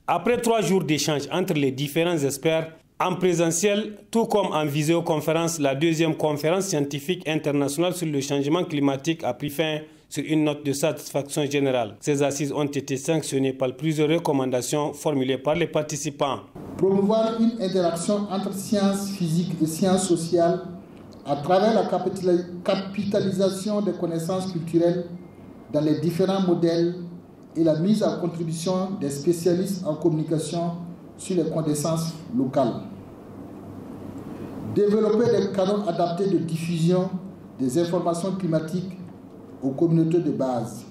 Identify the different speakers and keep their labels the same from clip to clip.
Speaker 1: Après 3 jours d'échange entre les différents experts, en présentiel, tout comme en visioconférence, la deuxième conférence scientifique internationale sur le changement climatique a pris fin sur une note de satisfaction générale. Ces assises ont été sanctionnées par plusieurs recommandations formulées par les participants.
Speaker 2: Promouvoir une interaction entre sciences physiques et sciences sociales à travers la capitalisation des connaissances culturelles dans les différents modèles et la mise à contribution des spécialistes en communication sur les connaissances locales. Développer des canaux adaptés de diffusion des informations climatiques aux communautés de base.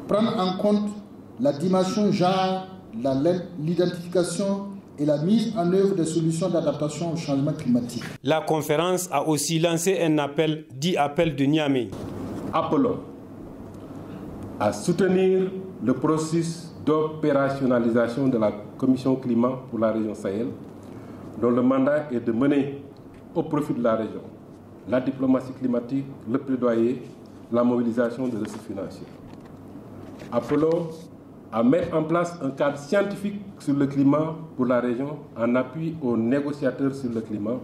Speaker 2: Prendre en compte la dimension genre, l'identification et la mise en œuvre des solutions d'adaptation au changement climatique.
Speaker 1: La conférence a aussi lancé un appel, dit appel de Niamey.
Speaker 3: Appelons à soutenir le processus d'opérationnalisation de la Commission climat pour la région Sahel, dont le mandat est de mener au profit de la région la diplomatie climatique, le plaidoyer, la mobilisation des ressources financières. Appelons à mettre en place un cadre scientifique sur le climat pour la région en appui aux négociateurs sur le climat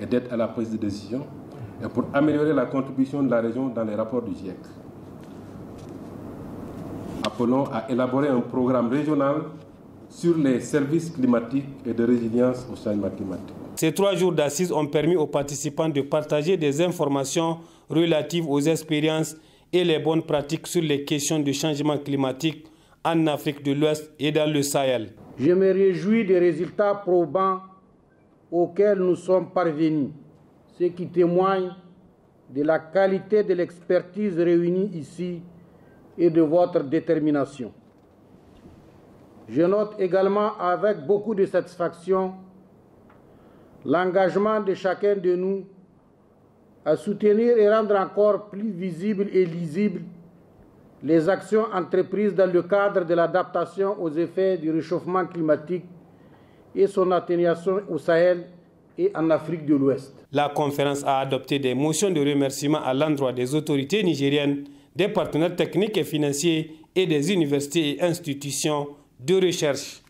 Speaker 3: et d'aide à la prise de décision et pour améliorer la contribution de la région dans les rapports du GIEC. Appelons à élaborer un programme régional sur les services climatiques et de résilience au changement climatique.
Speaker 1: Ces 3 jours d'assises ont permis aux participants de partager des informations relatives aux expériences et les bonnes pratiques sur les questions de changement climatique en Afrique de l'Ouest et dans le Sahel.
Speaker 4: Je me réjouis des résultats probants auxquels nous sommes parvenus, ce qui témoigne de la qualité de l'expertise réunie ici et de votre détermination. Je note également avec beaucoup de satisfaction l'engagement de chacun de nous à soutenir et rendre encore plus visibles et lisibles les actions entreprises dans le cadre de l'adaptation aux effets du réchauffement climatique et son atténuation au Sahel et en Afrique de l'Ouest.
Speaker 1: La conférence a adopté des motions de remerciement à l'endroit des autorités nigériennes, des partenaires techniques et financiers et des universités et institutions de recherche.